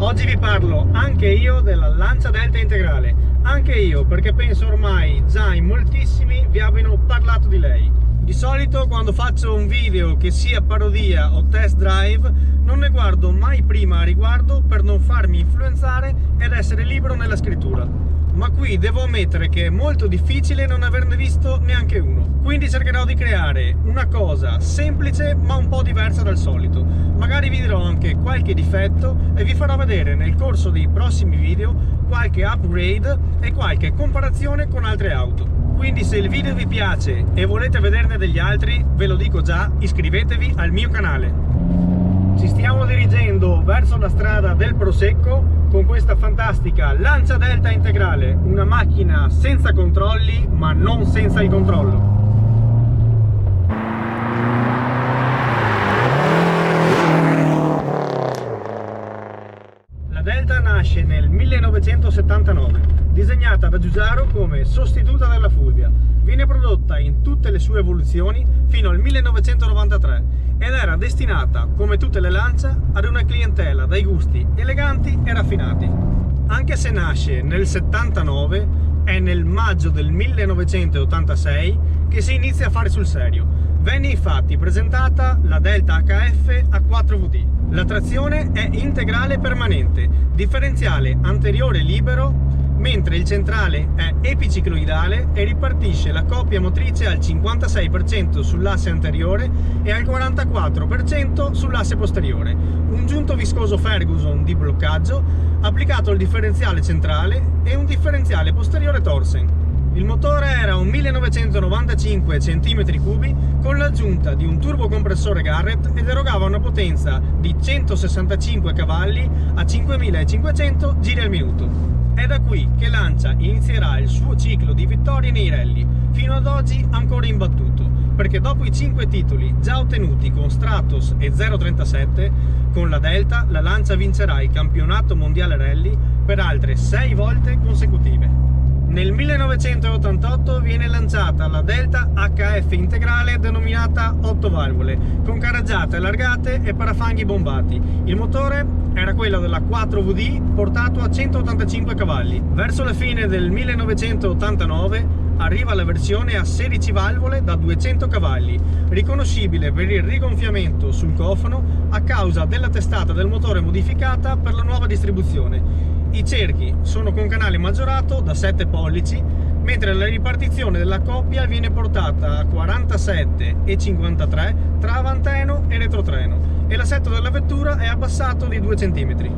Oggi vi parlo anche io della Lancia Delta integrale, anche io perché penso ormai già in moltissimi vi abbiano parlato di lei. Di solito quando faccio un video che sia parodia o test drive non ne guardo mai prima a riguardo per non farmi influenzare ed essere libero nella scrittura. Ma qui devo ammettere che è molto difficile non averne visto neanche uno. Quindi cercherò di creare una cosa semplice ma un po' diversa dal solito. Magari vi dirò anche qualche difetto e vi farò vedere nel corso dei prossimi video qualche upgrade e qualche comparazione con altre auto. Quindi se il video vi piace e volete vederne degli altri, ve lo dico già, iscrivetevi al mio canale. Ci stiamo dirigendo verso la strada del Prosecco con questa fantastica Lancia Delta integrale, una macchina senza controlli ma non senza il controllo. La Delta nasce nel 1979, disegnata da Giugiaro come sostituta della Fulvia. Viene prodotta in tutte le sue evoluzioni fino al 1993 ed era destinata, come tutte le Lancia, ad una clientela dai gusti eleganti e raffinati. Anche se nasce nel 79, è nel maggio del 1986 che si inizia a fare sul serio. Venne infatti presentata la Delta HF a 4VD. La trazione è integrale permanente, differenziale anteriore libero, mentre il centrale è epicicloidale e ripartisce la coppia motrice al 56% sull'asse anteriore e al 44% sull'asse posteriore. Un giunto viscoso Ferguson di bloccaggio applicato al differenziale centrale e un differenziale posteriore Torsen. Il motore era un 1995 cm3 con l'aggiunta di un turbocompressore Garrett ed erogava una potenza di 165 cavalli a 5500 giri al minuto. È da qui che Lancia inizierà il suo ciclo di vittorie nei rally, fino ad oggi ancora imbattuto, perché dopo i 5 titoli già ottenuti con Stratos e 037, con la Delta la Lancia vincerà il campionato mondiale rally per altre 6 volte consecutive. Nel 1988 viene lanciata la Delta HF integrale denominata 8 valvole, con carreggiate allargate e parafanghi bombati. Il motore era quello della 4VD portato a 185 cavalli. Verso la fine del 1989 arriva la versione a 16 valvole da 200 cavalli, riconoscibile per il rigonfiamento sul cofano a causa della testata del motore modificata per la nuova distribuzione. I cerchi sono con canale maggiorato da 7 pollici, mentre la ripartizione della coppia viene portata a 47 e 53 tra avantreno e retrotreno e l'assetto della vettura è abbassato di 2 cm.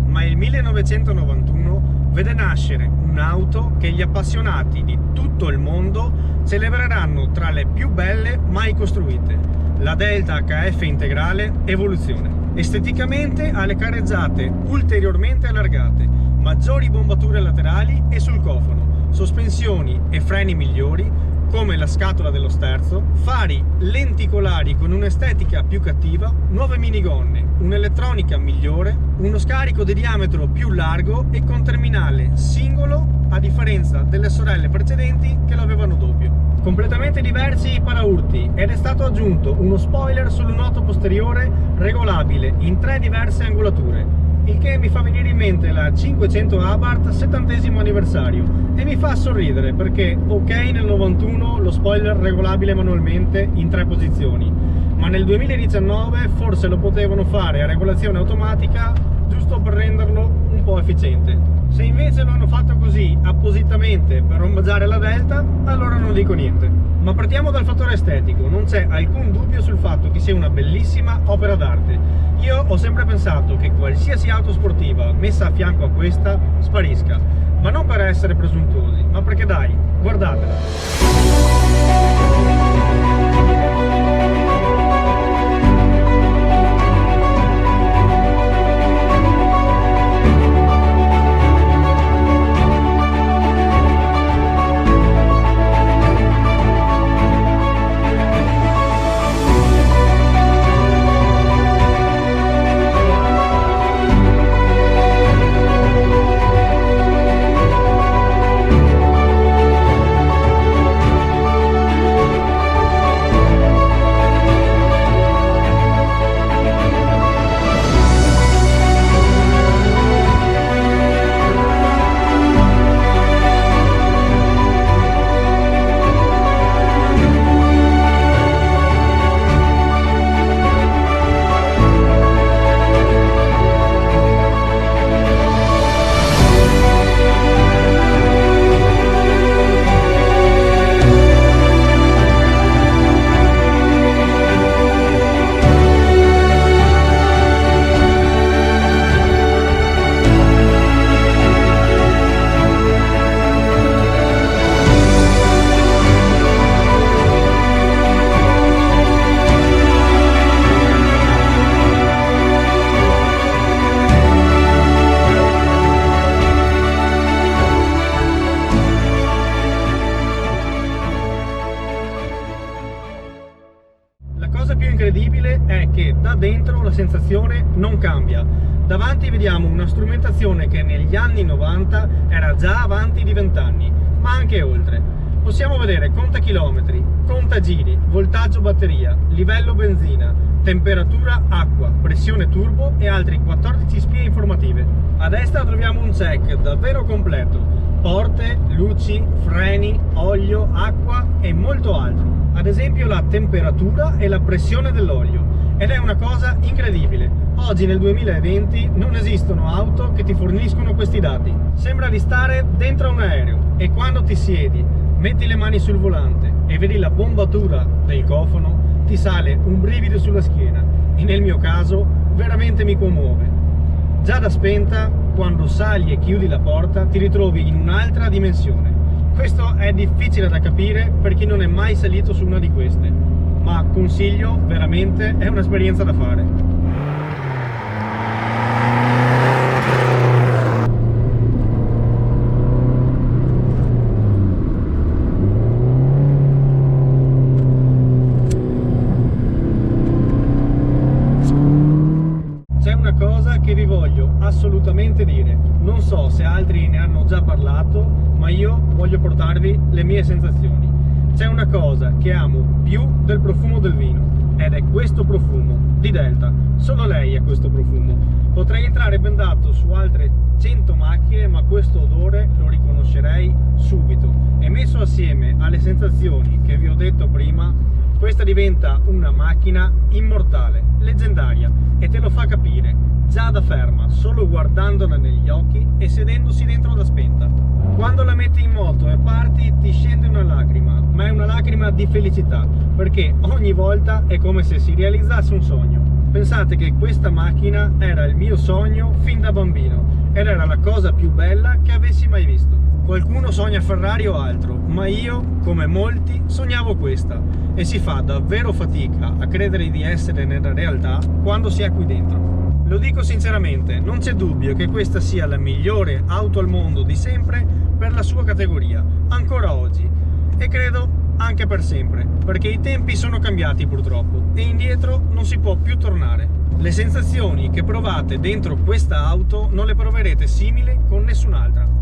Ma il 1991 vede nascere un'auto che gli appassionati di tutto il mondo celebreranno tra le più belle mai costruite, la Delta HF integrale Evoluzione. Esteticamente ha le carreggiate ulteriormente allargate, maggiori bombature laterali e sul cofano, sospensioni e freni migliori come la scatola dello sterzo, fari lenticolari con un'estetica più cattiva, nuove minigonne, un'elettronica migliore, uno scarico di diametro più largo e con terminale singolo a differenza delle sorelle precedenti che lo avevano doppio. Completamente diversi i paraurti ed è stato aggiunto uno spoiler sul lunotto posteriore regolabile in 3 diverse angolature, il che mi fa venire in mente la 500 Abarth 70° anniversario e mi fa sorridere perché ok nel 91 lo spoiler regolabile manualmente in 3 posizioni, ma nel 2019 forse lo potevano fare a regolazione automatica giusto per renderlo un po' efficiente. Se invece lo hanno fatto così appositamente per omaggiare la Delta, allora non dico niente. Ma partiamo dal fattore estetico, non c'è alcun dubbio sul fatto che sia una bellissima opera d'arte. Io ho sempre pensato che qualsiasi auto sportiva messa a fianco a questa sparisca, ma non per essere presuntuosi, ma perché dai, guardatela! incredibile è che da dentro la sensazione non cambia. Davanti vediamo una strumentazione che negli anni 90 era già avanti di 20 anni, ma anche oltre. Possiamo vedere contachilometri, contagiri, voltaggio batteria, livello benzina, temperatura acqua, pressione turbo e altri 14 spie informative. A destra troviamo un check davvero completo: porte, luci, freni, olio, acqua e molto altro. Ad esempio la temperatura e la pressione dell'olio. Ed è una cosa incredibile. Oggi nel 2020 non esistono auto che ti forniscono questi dati. Sembra di stare dentro un aereo e quando ti siedi, metti le mani sul volante e vedi la bombatura del cofano, ti sale un brivido sulla schiena e nel mio caso veramente mi commuove. Già da spenta, quando sali e chiudi la porta, ti ritrovi in un'altra dimensione. Questo è difficile da capire per chi non è mai salito su una di queste, ma consiglio, veramente è un'esperienza da fare. Che vi voglio assolutamente dire, non so se altri ne hanno già parlato, ma io voglio portarvi le mie sensazioni. C'è una cosa che amo più del profumo del vino ed è questo profumo di Delta. Solo lei ha questo profumo. Potrei entrare bendato su altre 100 macchine, ma questo odore lo riconoscerei subito, e messo assieme alle sensazioni che vi ho detto prima, questa diventa una macchina immortale, leggendaria, e te lo fa capire già da ferma, solo guardandola negli occhi e sedendosi dentro la spenta. Quando la metti in moto e parti ti scende una lacrima, ma è una lacrima di felicità, perché ogni volta è come se si realizzasse un sogno. Pensate che questa macchina era il mio sogno fin da bambino ed era la cosa più bella che avessi mai visto. Qualcuno sogna Ferrari o altro, ma io, come molti, sognavo questa, e si fa davvero fatica a credere di essere nella realtà quando si è qui dentro. Lo dico sinceramente, non c'è dubbio che questa sia la migliore auto al mondo di sempre per la sua categoria, ancora oggi, e credo anche per sempre, perché i tempi sono cambiati purtroppo e indietro non si può più tornare. Le sensazioni che provate dentro questa auto non le proverete simili con nessun'altra.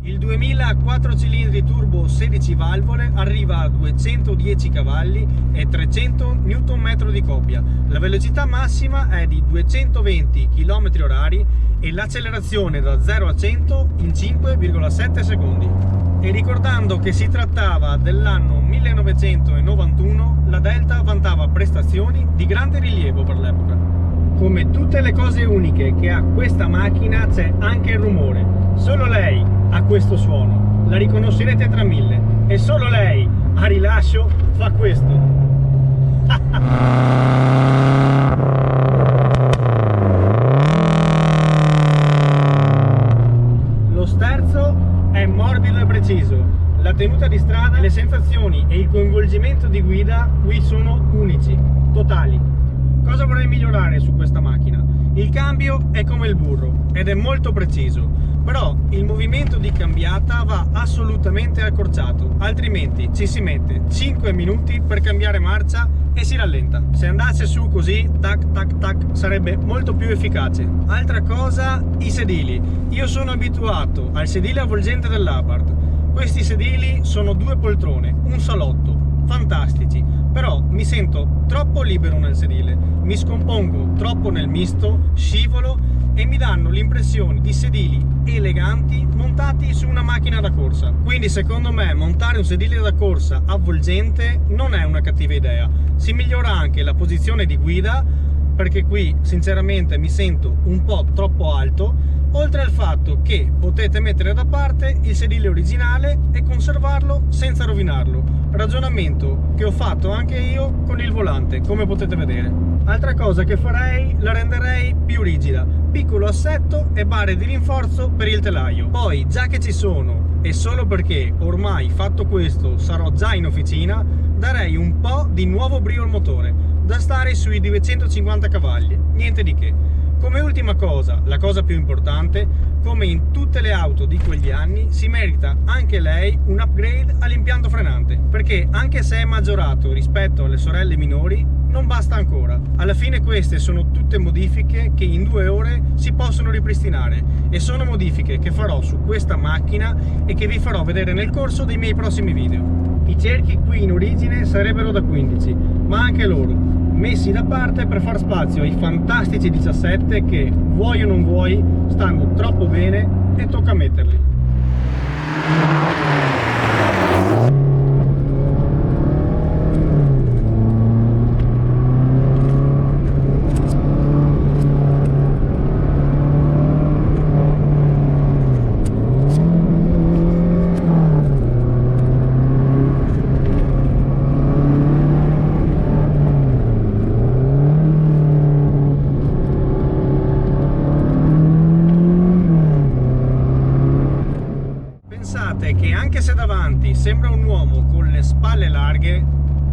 Il 2000 a 4 cilindri turbo 16 valvole arriva a 210 cavalli e 300 Nm di coppia. La velocità massima è di 220 km/h e l'accelerazione da 0 a 100 in 5,7 secondi. E ricordando che si trattava dell'anno 1991, la Delta vantava prestazioni di grande rilievo per l'epoca. Come tutte le cose uniche che ha questa macchina, c'è anche il rumore. Solo lei ha questo suono, la riconoscerete tra mille, e solo lei a rilascio fa questo. Lo sterzo è morbido e preciso, la tenuta di strada, le sensazioni e il coinvolgimento di guida qui sono unici, totali. Cosa vorrei migliorare su questa macchina? Il cambio è come il burro ed è molto preciso, però il movimento di cambiata va assolutamente accorciato, altrimenti ci si mette 5 minuti per cambiare marcia e si rallenta. Se andasse su così, tac tac tac, sarebbe molto più efficace. Altra cosa, i sedili. Io sono abituato al sedile avvolgente dell'Abarth. Questi sedili sono 2 poltrone, un salotto, fantastici, però mi sento troppo libero nel sedile, mi scompongo troppo nel misto, scivolo e mi danno l'impressione di sedili eleganti montati su una macchina da corsa. Quindi secondo me montare un sedile da corsa avvolgente non è una cattiva idea. Si migliora anche la posizione di guida, perché qui sinceramente mi sento un po' troppo alto, oltre al fatto che potete mettere da parte il sedile originale e conservarlo senza rovinarlo, ragionamento che ho fatto anche io con il volante, come potete vedere. Altra cosa che farei, la renderei più rigida, piccolo assetto e barre di rinforzo per il telaio. Poi, già che ci sono e solo perché ormai fatto questo sarò già in officina, darei un po' di nuovo brio al motore, da stare sui 250 cavalli, niente di che. Come ultima cosa, la cosa più importante, come in tutte le auto di quegli anni, si merita anche lei un upgrade all'impianto frenante, perché anche se è maggiorato rispetto alle sorelle minori, non basta ancora. Alla fine queste sono tutte modifiche che in 2 ore si possono ripristinare e sono modifiche che farò su questa macchina e che vi farò vedere nel corso dei miei prossimi video. I cerchi qui in origine sarebbero da 15, ma anche loro messi da parte per far spazio ai fantastici 17 che, vuoi o non vuoi, stanno troppo bene e tocca metterli. Che anche se davanti sembra un uomo con le spalle larghe,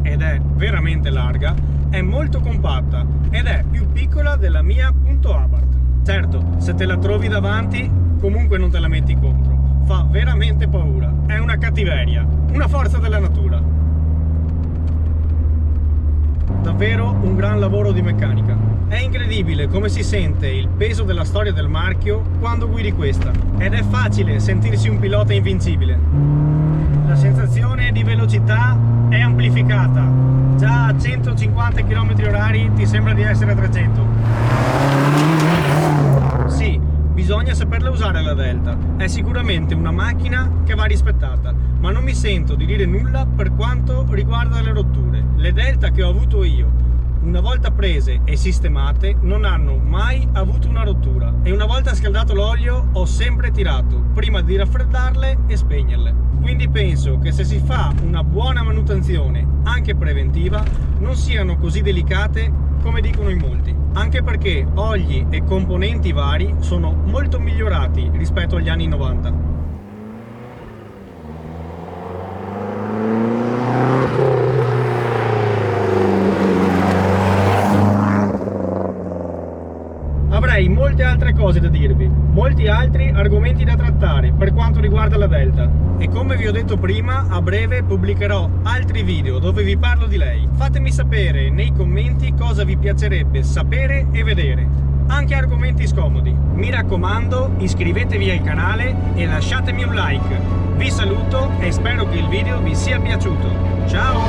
ed è veramente larga, è molto compatta ed è più piccola della mia Punto Abarth. Certo, se te la trovi davanti comunque non te la metti contro, fa veramente paura, è una cattiveria, una forza della natura. Davvero un gran lavoro di meccanica. È incredibile come si sente il peso della storia del marchio quando guidi questa, ed è facile sentirsi un pilota invincibile. La sensazione di velocità è amplificata, già a 150 km/h ti sembra di essere a 300. Sì, bisogna saperla usare la Delta, è sicuramente una macchina che va rispettata, ma non mi sento di dire nulla per quanto riguarda le rotture. Le Delta che ho avuto io, una volta prese e sistemate, non hanno mai avuto una rottura e una volta scaldato l'olio ho sempre tirato prima di raffreddarle e spegnerle. Quindi penso che se si fa una buona manutenzione, anche preventiva, non siano così delicate come dicono in molti, anche perché oli e componenti vari sono molto migliorati rispetto agli anni 90. Avrei molte altre cose da dirvi, molti altri argomenti da trattare per quanto riguarda la Delta, e come vi ho detto prima, a breve pubblicherò altri video dove vi parlo di lei. Fatemi sapere nei commenti cosa vi piacerebbe sapere e vedere, anche argomenti scomodi. Mi raccomando, iscrivetevi al canale e lasciatemi un like. Vi saluto e spero che il video vi sia piaciuto. Ciao!